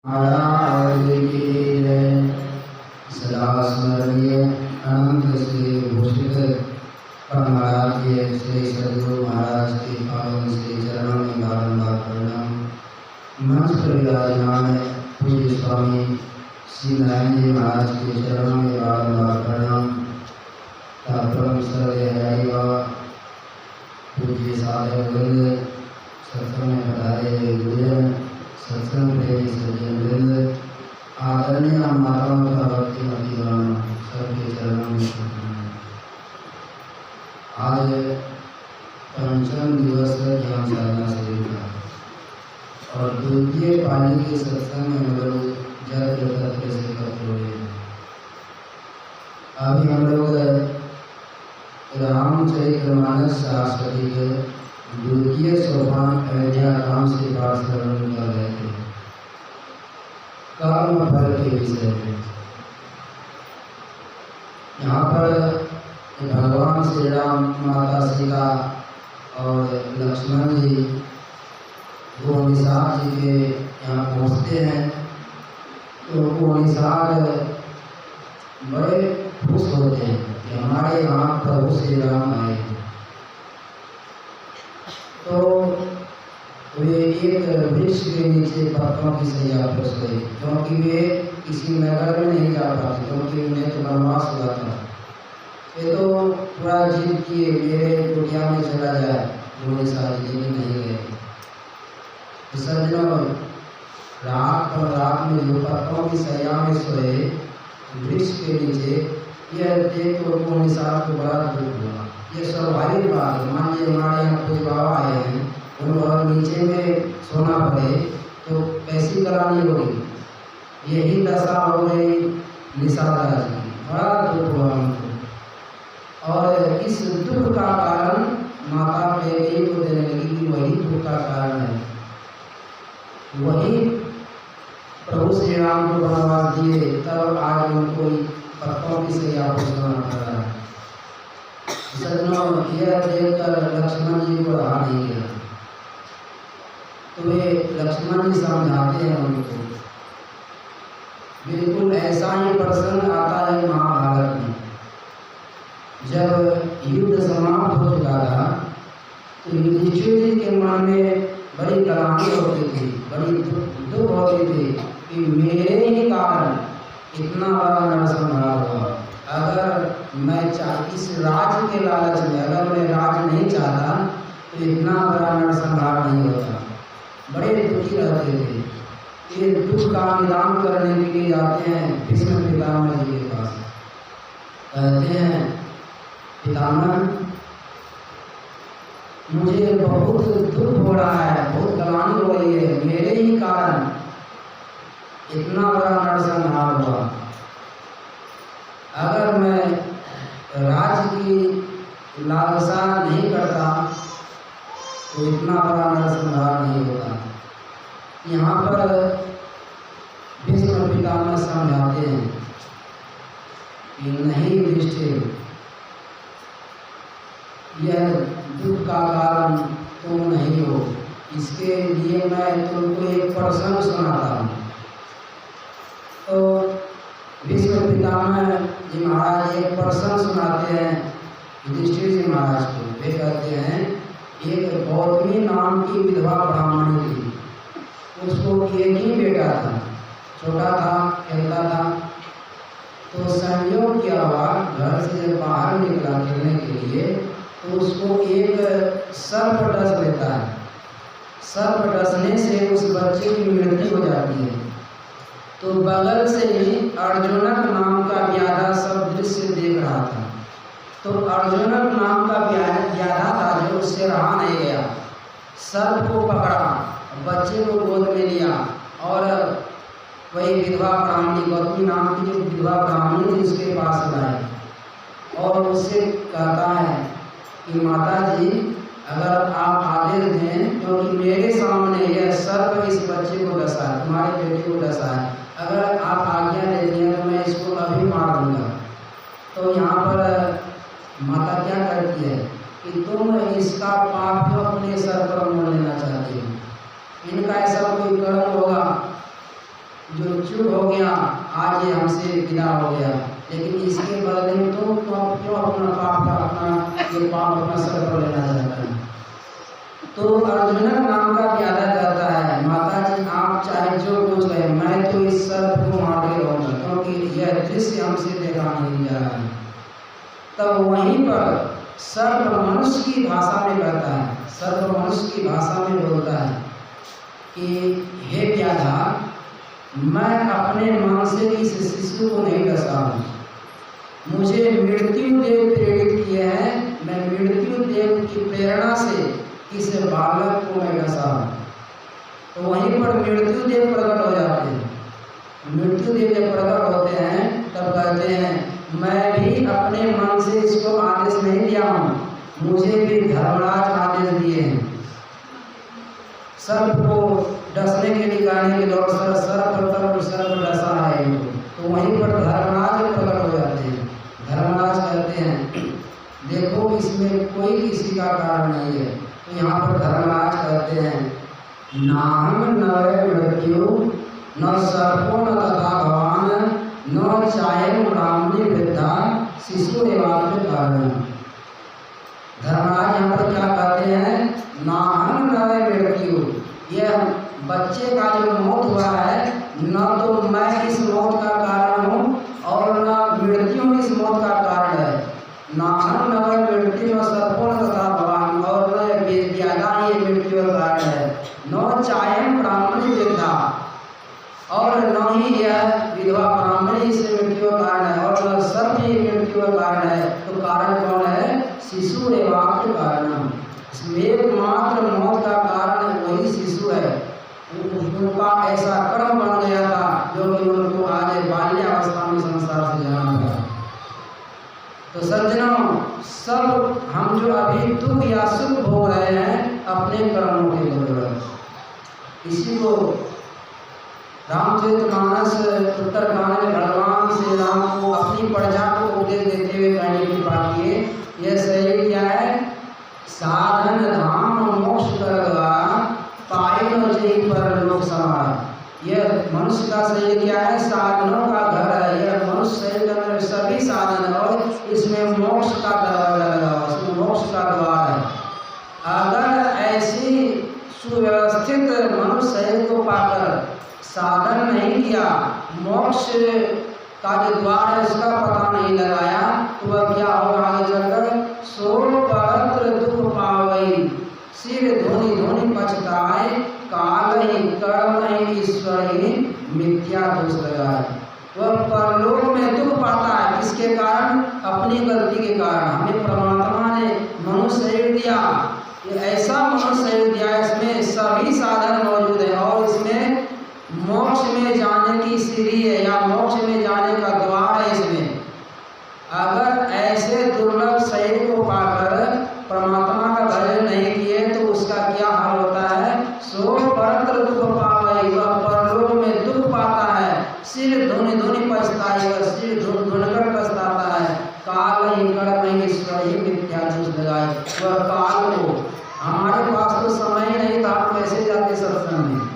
महाराज की जय। सदा स्मरणीय अनंत श्री भूषित महाराज के श्री सदगुरु महाराज के पावन श्री चरणों में बारंबार प्रणाम। मंच पर विराजमान पूज्य स्वामी श्री नारायण जी महाराज के चरणों में बारंबार प्रणाम। परम श्रद्धेय बाबा पूज्य साधक वृंद, सत्संग में पधारे हुए गुरुजन, सत्संग प्रेमी सज्जन वृंद, आदरणीय माताओं का भक्तिमती गण, सबके चरणों में प्रणाम। आज पंचम दिवस ज्ञान साधना शिविर का और द्वितीय पाली के सत्संग में हम लोग जल तत्व से एकत्र हुए। अभी हम लोग रामचरितमानस शास्त्री के द्वितीय सोपान अयोध्या राम से पाठ श्रवण कर रहे थे, कर्म फल के विषय में। यहाँ पर भगवान श्री राम, माता सीता और लक्ष्मण जी वो निषाद जी के यहाँ पहुँचते हैं तो वो निषाद बड़े खुश होते हैं कि हमारे यहाँ प्रभु श्री राम आए। तो वे एक वृक्ष के नीचे पत्तों की सैया पर सोए, क्योंकि वे किसी नगर में नहीं जा पाते, क्योंकि उन्हें तो वनवास हुआ था। ये तो पूरा जिद किए मेरे कुटिया में चला जाए, वो निषाद जी भी नहीं गए। सज्जनों, रात में जो पत्तों की सैया में सोए वृक्ष के नीचे, यह देख तो वो निषाद को बड़ा दुख हुआ। ये स्वाभाविक बात है। मान लीजिए हमारे यहाँ कोई बाबा आए हैं, उनको नीचे में सोना पड़े तो कैसी करानी होगी। यही दशा हो गई निषाद राज की, बड़ा दुख हुआ उनको। और इस दुख का कारण माता कैकेयी को देने लगी कि वही दुख का कारण है, वही प्रभु श्री राम को वनवास दिए, तब आज उनको पत्तों की सैया पर सोना पड़ रहा है। सज्जनों, यह देखकर लक्ष्मण जी को रहा नहीं गया, तो वे लक्ष्मण जी समझाते हैं उनको। बिल्कुल ऐसा ही प्रसंग आता है महाभारत में। जब युद्ध समाप्त हो चुका था तो युधिष्ठिर जी के मन में बड़ी ग्लानि होती थी, बड़ी दुख होती थी कि मेरे ही कारण इतना बड़ा नरसंहार हुआ। अगर मैं इस राज्य के लालच में अगर मैं राज नहीं चाहता तो इतना बड़ा नरसंहार नहीं होता। बड़े दुखी रहते थे। ये दुख का निदान करने के लिए जाते हैं भीष्म पितामह जी के पास। कहते हैं, पितामह मुझे बहुत दुख हो रहा है, बहुत ग्लानि हो रही है, मेरे ही कारण इतना बड़ा नरसंहार हुआ। अगर मैं राज्य की लालसा नहीं करता तो इतना बड़ा नरसंहार नहीं होता। यहाँ पर भीष्म पितामह समझाते हैं कि नहीं युधिष्ठिर, यह दुख का कारण तुम नहीं हो। इसके लिए मैं तुमको एक प्रसंग सुनाता हूँ। तो भीष्म पितामह जी महाराज एक प्रसंग सुनाते हैं युधिष्ठिर जी महाराज को। वे कहते हैं, एक गौतमी नाम की विधवा ब्राह्मणी थी। उसको एक ही बेटा था, छोटा था, खेलता था। तो संयोग क्या हुआ, घर से जब बाहर निकला खेलने के लिए तो उसको एक सर्प डस लेता है। सर्प डसने से उस बच्चे की मृत्यु हो जाती है। तो बगल से ही अर्जुनक नाम का व्याधा सब दृश्य देख रहा था। तो अर्जुनक नाम का व्याधा था जो उससे रहा नहीं गया, सर्प को पकड़ा, बच्चे को गोद में लिया और वही विधवा ब्राह्मणी, गौतमी नाम की जो विधवा ब्राह्मणी थी, उसके पास लाए और उससे कहता है कि माता जी, अगर आप आदेश दें, क्योंकि मेरे सामने यह सर्प इस बच्चे को डसा है, तुम्हारे बेटे को डसा है, अगर आप आज्ञा दे दिए तो मैं इसको अभी मार दूंगा। तो यहाँ पर माता क्या करती है कि तुम इसका पाप अपने सर पर मोड़ लेना चाहते हो। इनका ऐसा कोई कर्म होगा जो चूक हो गया आज ये हमसे विदा हो गया, लेकिन इसके बदले में तुम क्यों अपना पाप का अपना सर पर लेना चाहता है। तो अर्जुन नाम का व्यादा करता है, माता जी आप चाहे जो कुछ कहे, मैं तो इस सर्प को मार के रहूंगा, क्योंकि यह दृश्य हमसे देखा नहीं जा रहा है। तब वहीं पर सर्प मनुष्य की भाषा में कहता है, सर्प मनुष्य की भाषा में बोलता है कि हे व्याधा, मैं अपने मन से इस शिशु को नहीं डसा हूँ, मुझे मृत्यु देव प्रेरित किए हैं, मैं मृत्यु देव की प्रेरणा से इस बालक को मैं डसा हूँ। तो वहीं पर मृत्यु देव प्रकट हो जाते हैं। मृत्यु देव जब प्रकट होते हैं तब कहते हैं मैं भी अपने मन से इसको आदेश नहीं दिया हूँ, मुझे भी धर्मराज आदेश दिए हैं। सर्प को डसने के लिए कहने के दौर सर्प डसा है, तो वहीं पर धर्मराज प्रकट हो जाते हैं। धर्मराज कहते हैं देखो इसमें कोई किसी का कारण नहीं है। तो यहाँ पर धर्मराज कहते हैं नाम न मृत्यु न सर्पो न तथा भगवान न चायम ब्राह्मणी वृद्धा शिशु एवात्र कारण। धर्मराज यहाँ पर क्या कहते हैं, नाहम न मृत्यु, यह बच्चे का जो मौत हुआ है न तो मैं इस मौत का कारण हूँ और न मृत्यु इस मौत का कारण है। नाहम न मृत्यु न सर्पो न तथा भगवान, और न व्याधा ये मृत्यु का कारण है। न चायम ब्राह्मणी वृद्धा, और न ही यह विधवा ब्राह्मणी से मृत्यु का कारण है, और न सर्प ये मृत्यु का कारण है। तो कारण कौन है, शिशु एवात्र कारण। एकमात्र मौत का कारण वही शिशु है। उनका ऐसा कर्म बन गया था जो कि उनको आज बाल्यावस्था में संसार से जाना था। तो सज्जनों, सब हम जो अभी दुख या सुख भोग रहे हैं अपने कर्मों के बदौलत। इसी को रामचरितमानस उत्तरकांड में भगवान श्री राम को अपनी प्रजा को उपदेश देते हुए कहने की बात किए, यह शरीर क्या है, साधन धाम मोक्ष कर द्वारा पाए न जय पर लोक समाज। यह मनुष्य का शरीर क्या है, साधनों का घर है। यह मनुष्य शरीर के अंदर सभी साधन और इसमें मोक्ष का दरवाजा लगा हुआ, इसमें मोक्ष का द्वार है। अगर ऐसी सुव्यवस्थित मनुष्य शरीर को पाकर साधन नहीं किया, मोक्ष का जो द्वार है उसका पता नहीं लगाया, तो वह क्या होगा आगे चलकर, सो परत्र दुख पावई सिर धोनी धोनी पछताए, काल ही कर्म ही ईश्वर ही मिथ्या दोष लगाए। वह परलोक में दुख पाता है, किसके कारण, अपनी गलती के कारण। हमें परमात्मा ने मनुष्य शरीर दिया, ये ऐसा मनुष्य शरीर दिया, इसमें सभी साधन मौजूद है और इसमें मोक्ष में जाने की सीढ़ी है या मोक्ष में जाने का द्वार है इसमें। अगर ऐसे दुर्लभ शरीर को पाकर परमात्मा का भजन नहीं किए तो उसका क्या हाल होता है, सो परत्र दुख पावई, वह परलोक में दुख पाता है, सिर धुनि धुनि पछताएगा, सिर धुन धुन कर पछताता है, काल ही कर्म ईश्वर ही मिथ्या दोष लगाए। वह काल को, हमारे पास तो समय नहीं था, हम कैसे जाते सत्संग में,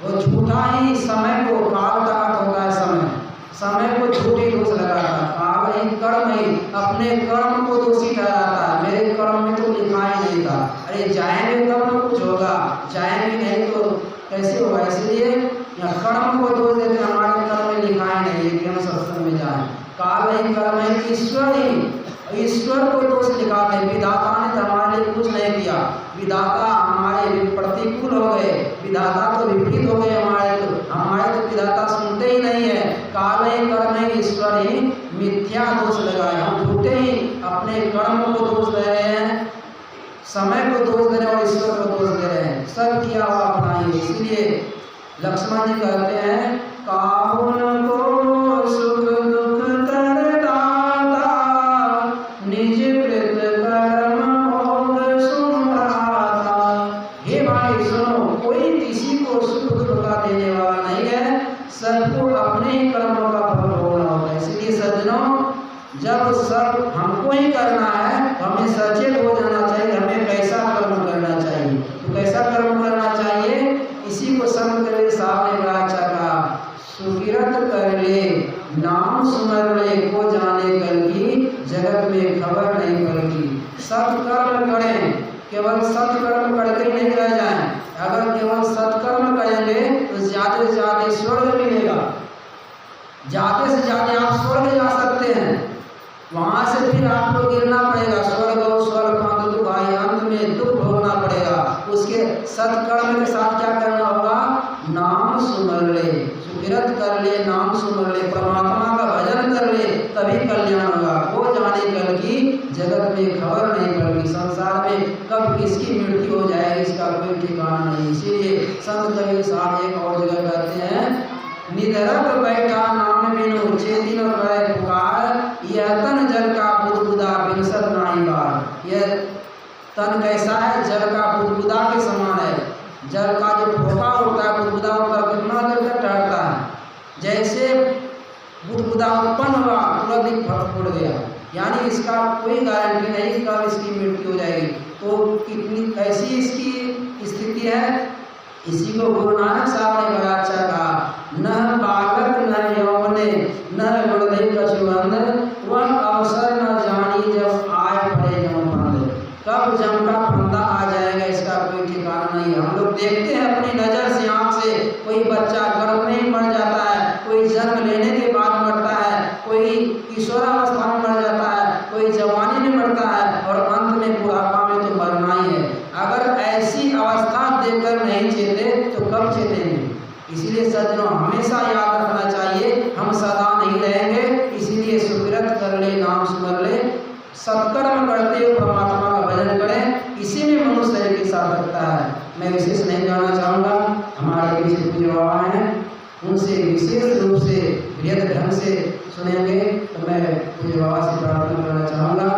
वो झूठा ही समय को, काल का अर्थ होता है समय, समय को झूठी दोष लगाता। काल ही कर्म ही अपने कर्म को दोषी ठहराता है, मेरे कर्म में तो लिखा ही नहीं था, अरे जाएंगे तब तो कुछ होगा, जाएंगे नहीं तो कैसे होगा। इसलिए या कर्म को दोष देते, हमारे कर्म में लिखा ही नहीं है कि हम सत्संग में जाएं। काल ही कर्म है, ईश्वर को दोष दिखाते, विधाता ने तो हमारे लिए कुछ नहीं किया, विधाता हमारे प्रतिकूल हो गए, विधाता तो विपरीत हो गए, हमारे तो विधाता सुनते ही नहीं है। काल ही कर्म है, ईश्वर ही मिथ्या दोष लगाए। हम झूठे ही अपने कर्म को दोष दे रहे हैं, समय को दोष दे रहे हैं और ईश्वर को दोष दे रहे हैं, सब किया हुआ अपना ही। इसलिए लक्ष्मण जी कहते हैं, काहुन को सुख दुख कर दाता, निज कृत कर्म भोग सुनाता। हे भाई सुनो, कोई किसी को सुख दुख का देने वाला नहीं है, सबको अपने ही कर्मों का फल भोगना होगा। इसलिए सज्जनों, जब सब हमको ही करना है तो हमें सचेत हो जाना चाहिए, हमें कैसा कर्म करना चाहिए। तो कैसा कर्म करना चाहिए, इसी को संत कबीर साहब ने बड़ा अच्छा कहा, सुकिरत कर ले नाम सुमर ले, को जाने कल की जगत में खबर नहीं पड़ती। सत्कर्म करें, केवल सत्कर्म करके नहीं रह जाएं। अगर केवल सत्कर्म करेंगे तो ज्यादा से ज्यादा स्वर्ग मिलेगा, ज्यादा से ज्यादा आप स्वर्ग जा सकते हैं। वहां से फिर आपको गिरना पड़ेगा, स्वर्ग और स्वर्ग पांच दुख आए, अंत में दुख भोगना पड़ेगा। उसके सत्कर्म के साथ क्या करना होगा? नाम सुमर ले, सुकिरत कर ले, नाम सुमर ले, परमात्मा का भजन कर ले, तभी कल्याण होगा। वो जाने कल की जगत में खबर नहीं पड़ती, संसार में कब किसकी मृत्यु हो जाएगी इसका कोई ठिकाना नहीं। इसीलिए संत कबीर साहब एक और जगह कहते हैं, निधरक बैठा नाम बिनु चेतिन करे पुकार, यह तन जल का बुदबुदा बिनसत नाही बार। यह तन कैसा है? जल का बुदबुदा के समान है। जल का जो फोका होता है, बुदबुदा होता है, कितना देर तक ठहरता है? जैसे बुदबुदा उत्पन्न हुआ तुरंत फट गया, यानी इसका कोई गारंटी नहीं कब इसकी मृत्यु हो जाएगी। तो कितनी कैसी इसकी स्थिति है? इसी को गुरु नानक साहब ने बड़ा अच्छा कहा, न बालक न यौवने न हृदय कछुअंध, वह अवसर न जानी जब आए पड़े जम फंद। कब जम का फंदा आ जाएगा इसका कोई ठिकाना नहीं। हम लोग देखते हैं अपनी नजर से, आंख से, कोई बच्चा गर्भ में ही मर जाता है, कोई जन्म लेने के बाद मरता है, कोई किशोरावस्था में मर जाता है, कोई जवानी में मरता है और अंत में बुढ़ापा में तो मरना ही है। अगर ऐसी अवस्था देखकर नहीं चेते तो कब चेतेंगे? इसीलिए सज्जनों हमेशा याद रखना चाहिए, हम सदा नहीं रहेंगे। इसीलिए सुकिरत कर ले, नाम सुमर ले, सत्कर्म करते हुए परमात्मा का भजन करें, इसी में मनुष्य के साथ रखता है। मैं विशेष नहीं कहना चाहूँगा, हमारे पीछे पूज्य बाबा हैं, उनसे विशेष रूप से वृहद ढंग से सुनेंगे। तो मैं पूज्य बाबा से प्रार्थना करना चाहूँगा,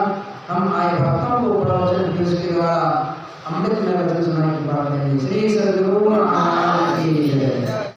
हम आए भक्तों को प्रवचन की उसके द्वारा अमृत में वचन सुनाने की बात करेंगे। श्री सद्गुरु महाराज की जय।